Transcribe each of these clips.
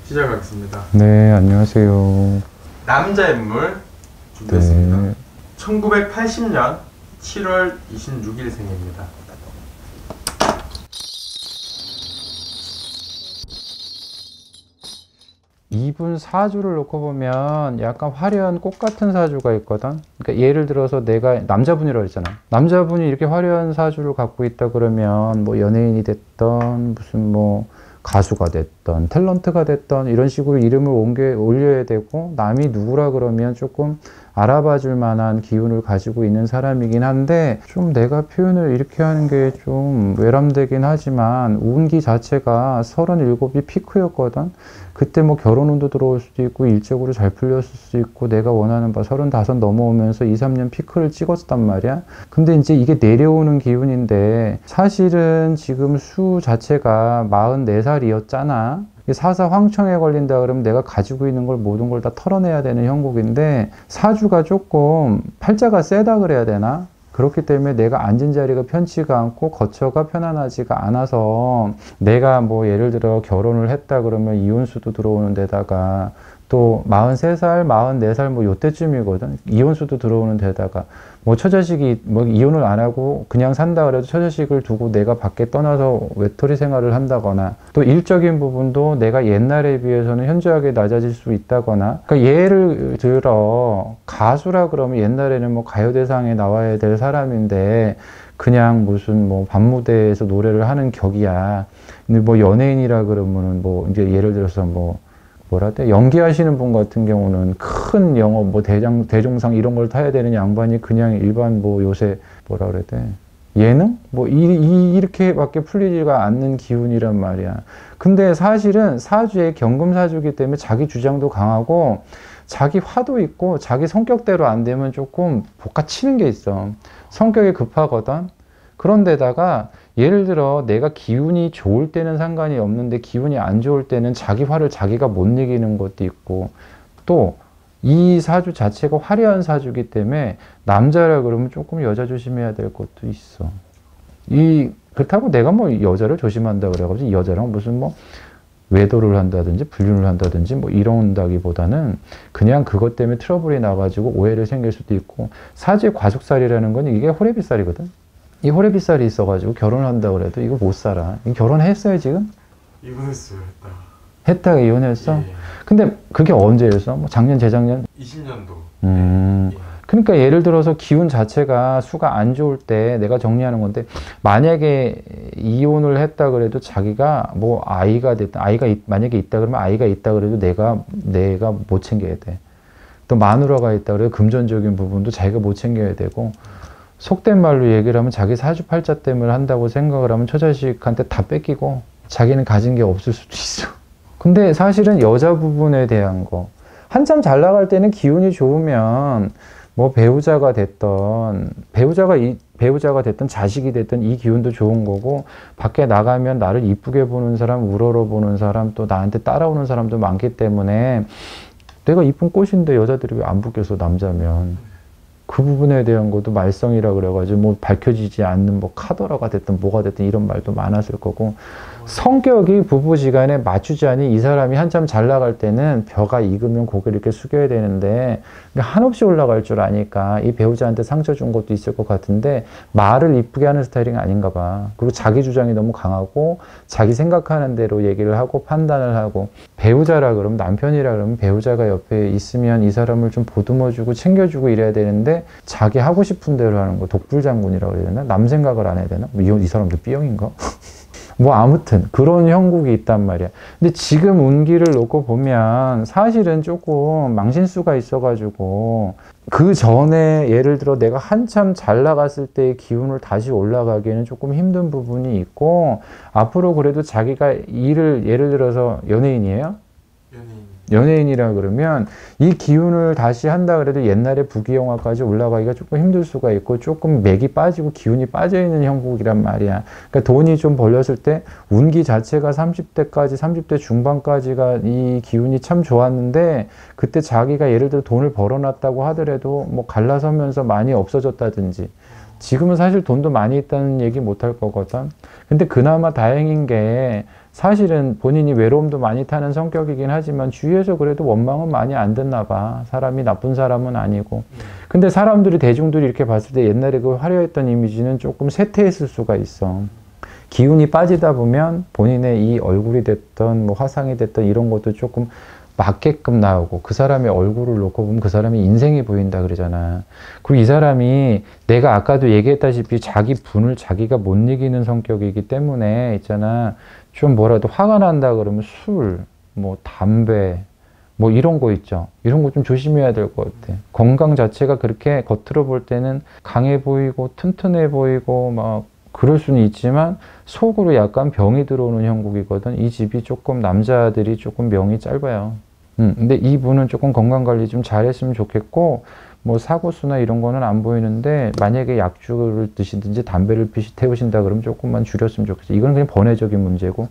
시작하겠습니다. 네, 안녕하세요. 남자 인물 준비했습니다. 네. 1980년 7월 26일 생입니다. 이분 사주를 놓고 보면 약간 화려한 꽃 같은 사주가 있거든. 그러니까 예를 들어서 내가 남자분이라고 했잖아. 남자분이 이렇게 화려한 사주를 갖고 있다 그러면 뭐 연예인이 됐던 무슨 뭐 가수가 됐던 탤런트가 됐던 이런 식으로 이름을 올려야 되고, 남이 누구라 그러면 조금 알아봐 줄 만한 기운을 가지고 있는 사람이긴 한데, 좀 내가 표현을 이렇게 하는 게 좀 외람되긴 하지만 운기 자체가 37이 피크였거든. 그때 뭐 결혼운도 들어올 수도 있고 일적으로 잘 풀렸을 수도 있고, 내가 원하는 바 35 넘어오면서 2, 3년 피크를 찍었단 말이야. 근데 이제 이게 내려오는 기운인데, 사실은 지금 수 자체가 44살이었잖아. 사사 황청에 걸린다 그러면 내가 가지고 있는 걸 모든 걸 다 털어내야 되는 형국인데, 사주가 조금 팔자가 세다 그래야 되나? 그렇기 때문에 내가 앉은 자리가 편치가 않고 거처가 편안하지가 않아서, 내가 뭐 예를 들어 결혼을 했다 그러면 이혼수도 들어오는 데다가, 또 43살, 44살 뭐 요때쯤이거든. 이혼수도 들어오는 데다가 뭐 처자식이 뭐 이혼을 안 하고 그냥 산다 그래도 처자식을 두고 내가 밖에 떠나서 외톨이 생활을 한다거나, 또 일적인 부분도 내가 옛날에 비해서는 현저하게 낮아질 수 있다거나. 그러니까 예를 들어 가수라 그러면 옛날에는 뭐 가요대상에 나와야 될 사람인데 그냥 무슨 뭐 밤무대에서 노래를 하는 격이야. 근데 뭐 연예인이라 그러면은 뭐 이제 예를 들어서 뭐 뭐라 돼? 연기하시는 분 같은 경우는 큰 영업, 뭐 대종상 이런 걸 타야 되는 양반이 그냥 일반 뭐 요새 뭐라 그래야 돼? 예능? 뭐 이렇게밖에 풀리지가 않는 기운이란 말이야. 근데 사실은 사주의 경금사주이기 때문에 자기 주장도 강하고 자기 화도 있고, 자기 성격대로 안 되면 조금 볶아치는 게 있어. 성격이 급하거든. 그런데다가 예를 들어 내가 기운이 좋을 때는 상관이 없는데 기운이 안 좋을 때는 자기 화를 자기가 못 이기는 것도 있고, 또 이 사주 자체가 화려한 사주이기 때문에 남자라 그러면 조금 여자 조심해야 될 것도 있어. 그렇다고 내가 뭐 여자를 조심한다 그래가지고 여자랑 무슨 뭐 외도를 한다든지 불륜을 한다든지 뭐 이런다기보다는 그냥 그것 때문에 트러블이 나가지고 오해를 생길 수도 있고, 사주의 과속살이라는 건 이게 호래비살이거든. 이 호래비살이 있어가지고 결혼을 한다고 그래도 이거 못 살아. 결혼했어요 지금? 이혼했어요. 했다. 했다가 이혼했어? 예. 근데 그게 언제였어? 뭐 작년, 재작년? 20년도. 예. 그러니까 예를 들어서 기운 자체가 수가 안 좋을 때 내가 정리하는 건데, 만약에 이혼을 했다 그래도 자기가 뭐 아이가 됐다, 만약에 있다 그러면 아이가 있다 그래도 내가 못 챙겨야 돼. 또 마누라가 있다 그래도 금전적인 부분도 자기가 못 챙겨야 되고, 속된 말로 얘기를 하면 자기 사주팔자 때문에 한다고 생각을 하면 처자식한테 다 뺏기고 자기는 가진 게 없을 수도 있어. 근데 사실은 여자 부분에 대한 거, 한참 잘 나갈 때는 기운이 좋으면 뭐 배우자가 됐던 자식이 됐던 이 기운도 좋은 거고, 밖에 나가면 나를 이쁘게 보는 사람, 우러러 보는 사람, 또 나한테 따라오는 사람도 많기 때문에, 내가 이쁜 꽃인데 여자들이 왜 안 붙겠어, 남자면. 그 부분에 대한 것도 말썽이라 그래가지고 뭐 밝혀지지 않는 뭐 카더라가 됐든 뭐가 됐든 이런 말도 많았을 거고, 성격이 부부지간에 맞추지 않니 이 사람이 한참 잘 나갈 때는 벼가 익으면 고개를 이렇게 숙여야 되는데 한없이 올라갈 줄 아니까 이 배우자한테 상처 준 것도 있을 것 같은데, 말을 이쁘게 하는 스타일이 아닌가 봐. 그리고 자기 주장이 너무 강하고 자기 생각하는 대로 얘기를 하고 판단을 하고, 배우자라 그러면 남편이라 그러면 배우자가 옆에 있으면 이 사람을 좀 보듬어주고 챙겨주고 이래야 되는데 자기 하고 싶은 대로 하는 거, 독불장군이라고 해야 되나? 남 생각을 안 해야 되나? 이 사람도 B형인가? 뭐 아무튼 그런 형국이 있단 말이야. 근데 지금 운기를 놓고 보면 사실은 조금 망신수가 있어가지고, 그 전에 예를 들어 내가 한참 잘 나갔을 때의 기운을 다시 올라가기에는 조금 힘든 부분이 있고, 앞으로 그래도 자기가 일을, 예를 들어서 연예인이에요? 연예인이라 그러면 이 기운을 다시 한다 그래도 옛날에 부귀영화까지 올라가기가 조금 힘들 수가 있고, 조금 맥이 빠지고 기운이 빠져있는 형국이란 말이야. 그러니까 돈이 좀 벌렸을 때 운기 자체가 30대 중반까지가 이 기운이 참 좋았는데, 그때 자기가 예를 들어 돈을 벌어놨다고 하더라도 뭐 갈라서면서 많이 없어졌다든지, 지금은 사실 돈도 많이 있다는 얘기 못 할 거거든. 근데 그나마 다행인 게 사실은 본인이 외로움도 많이 타는 성격이긴 하지만 주위에서 그래도 원망은 많이 안 듣나 봐. 사람이 나쁜 사람은 아니고. 근데 사람들이 대중들이 이렇게 봤을 때 옛날에 그 화려했던 이미지는 조금 쇠퇴했을 수가 있어. 기운이 빠지다 보면 본인의 이 얼굴이 됐던 뭐 화상이 됐던 이런 것도 조금 맞게끔 나오고 그 사람의 얼굴을 놓고 보면 그 사람의 인생이 보인다 그러잖아. 그리고 이 사람이 내가 아까도 얘기했다시피 자기 분을 자기가 못 이기는 성격이기 때문에 있잖아. 좀 뭐라도 화가 난다 그러면 술, 뭐 담배, 뭐 이런 거 있죠. 이런 거 좀 조심해야 될 것 같아. 건강 자체가 그렇게 겉으로 볼 때는 강해 보이고 튼튼해 보이고 막 그럴 수는 있지만 속으로 약간 병이 들어오는 형국이거든. 이 집이 조금 남자들이 조금 명이 짧아요. 근데 이분은 조금 건강관리 좀 잘했으면 좋겠고 뭐 사고수나 이런 거는 안 보이는데 만약에 약주를 드시든지 담배를 태우신다 그러면 조금만 줄였으면 좋겠어. 이건 그냥 번외적인 문제고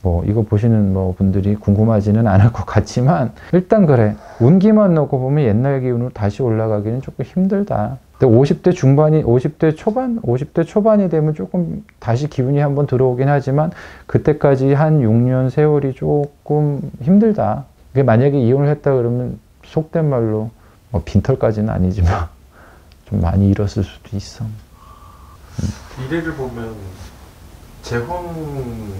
뭐 이거 보시는 뭐 분들이 궁금하지는 않을 것 같지만 일단 그래. 운기만 놓고 보면 옛날 기운으로 다시 올라가기는 조금 힘들다. 근데 50대 중반이 50대 초반이 되면 조금 다시 기운이 한번 들어오긴 하지만 그때까지 한 6년 세월이 조금 힘들다. 그게 만약에 이혼을 했다 그러면 속된 말로 뭐 빈털까지는 아니지만 좀 많이 잃었을 수도 있어. 미래를 보면 재혼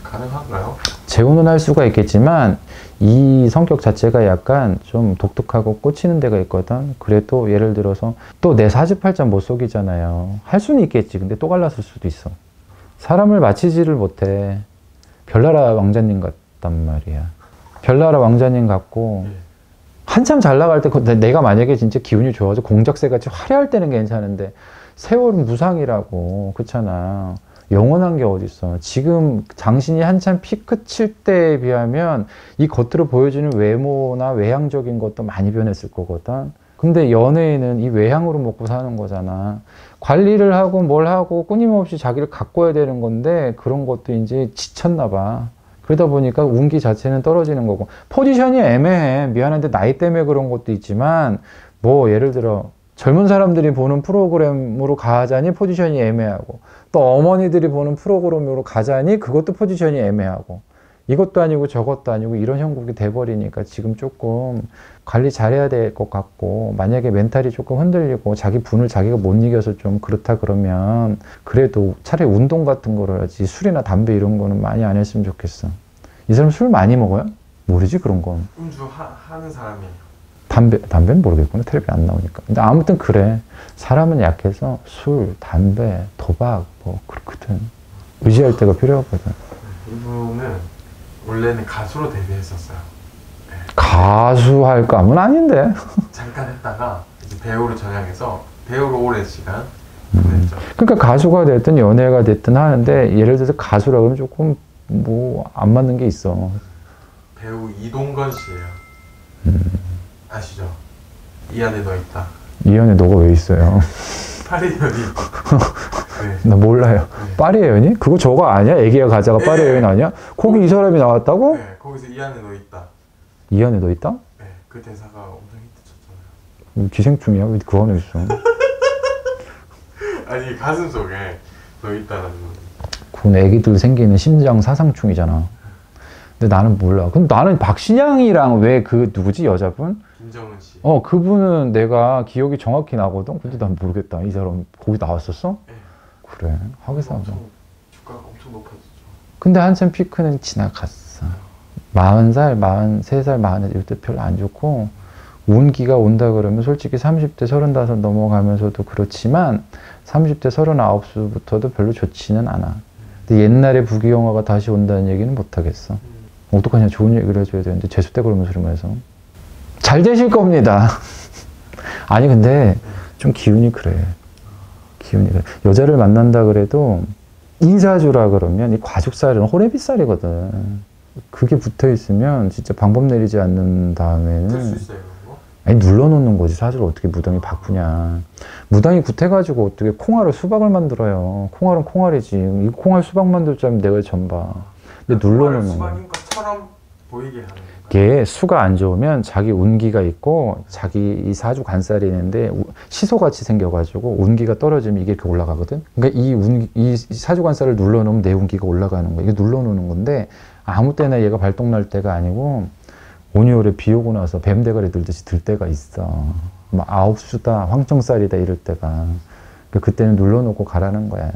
가능한가요? 재혼은 할 수가 있겠지만 이 성격 자체가 약간 좀 독특하고 꽂히는 데가 있거든. 그래도 예를 들어서 또 내 사주팔자 못 속이잖아요. 할 수는 있겠지. 근데 또 갈랐을 수도 있어. 사람을 맞히지를 못해. 별나라 왕자님 같단 말이야. 별나라 왕자님 같고 한참 잘 나갈 때 내가 만약에 진짜 기운이 좋아서 공작새같이 화려할 때는 괜찮은데 세월은 무상이라고. 그렇잖아. 영원한 게 어딨어. 지금 당신이 한참 피크 칠 때에 비하면 이 겉으로 보여주는 외모나 외향적인 것도 많이 변했을 거거든. 근데 연예인은 이 외향으로 먹고 사는 거잖아. 관리를 하고 뭘 하고 끊임없이 자기를 가꿔야 되는 건데 그런 것도 이제 지쳤나 봐. 그러다 보니까 운기 자체는 떨어지는 거고 포지션이 애매해. 미안한데 나이 때문에 그런 것도 있지만 뭐 예를 들어 젊은 사람들이 보는 프로그램으로 가자니 포지션이 애매하고 또 어머니들이 보는 프로그램으로 가자니 그것도 포지션이 애매하고 이것도 아니고 저것도 아니고 이런 형국이 돼버리니까 지금 조금 관리 잘해야 될 것 같고 만약에 멘탈이 조금 흔들리고 자기 분을 자기가 못 이겨서 좀 그렇다 그러면 그래도 차라리 운동 같은 거를 하지 술이나 담배 이런 거는 많이 안 했으면 좋겠어. 이 사람 술 많이 먹어요? 모르지 그런 건. 하는 사람이에요. 담배는 모르겠구나. 텔레비 안 나오니까. 근데 아무튼 그래. 사람은 약해서 술, 담배, 도박 뭐 그렇거든. 의지할 때가 필요하거든. 이분은 원래는 가수로 데뷔했었어요. 네. 가수 할 감은 아닌데. 잠깐 했다가 이제 배우로 전향해서 배우로 오랜 시간 보냈죠. 그러니까 가수가 됐든 연예가 됐든 하는데 예를 들어서 가수라 그러면 조금 뭐 안 맞는 게 있어. 배우 이동건 씨예요. 아시죠? 이 안에 너 있다. 이 안에 너가 왜 있어요? 파리연이. 네. 나 몰라요. 네. 파리의 연인? 그거 저거 아니야? 애기야 가자가 네. 파리의 연인 아니야? 거기 이 사람이 나왔다고? 네, 거기서 이 안에 너 있다. 이 안에 너 있다? 네, 그 대사가 엄청 히트쳤잖아요. 기생충이야? 왜 그 안에 있어? 아니 가슴 속에 너 있다는. 그건 애기들 생기는 심장 사상충이잖아. 근데 나는 몰라. 근데 나는 박신양이랑 왜 그 누구지 여자분? 김정은 씨. 그분은 내가 기억이 정확히 나거든. 근데 난 모르겠다. 이 사람 거기 나왔었어? 네. 그래. 하겠어. 주가가 엄청 높아졌죠. 근데 한참 피크는 지나갔어. 40살, 43살, 44살 이때 별로 안 좋고 운기가 온다 그러면 솔직히 30대 35 넘어가면서도 그렇지만 30대 39부터도 별로 좋지는 않아. 근데 옛날에 부귀영화가 다시 온다는 얘기는 못하겠어. 어떡하냐, 좋은 얘기를 해줘야 되는데 재수 때 그러면서 이러면서 잘 되실 겁니다. 아니 근데 좀 기운이 그래. 여자를 만난다 그래도 인사주라 그러면 이 과죽살은 호래빗살이거든. 그게 붙어 있으면 진짜 방법 내리지 않는 다음에는 들 수 있어요 그거? 아니 눌러놓는 거지. 사실 어떻게 무당이 바꾸냐. 무당이 굿해가지고 어떻게 콩알을 수박을 만들어요. 콩알은 콩알이지. 이 콩알 수박 만들 줄 알면 내가 전봐. 근데 눌러놓는 거야. 수박인 것처럼 보이게 하는 건가요? 이게 수가 안 좋으면 자기 운기가 있고 자기 이 사주 관살이 있는데 시소같이 생겨가지고 운기가 떨어지면 이게 이렇게 올라가거든. 그러니까 이 사주 관살을 눌러놓으면 내 운기가 올라가는 거야. 이게 눌러놓는 건데 아무 때나 얘가 발동 날 때가 아니고 온이올에 비 오고 나서 뱀 대가리 들듯이 들 때가 있어. 막 아홉수다, 황청살이다 이럴 때가. 그때는 눌러놓고 가라는 거야.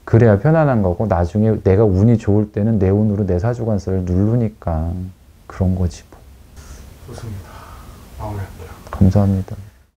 그래야 편안한 거고 나중에 내가 운이 좋을 때는 내 운으로 내 사주관사를 누르니까 그런 거지 뭐. 좋습니다. 마무리할게요. 감사합니다.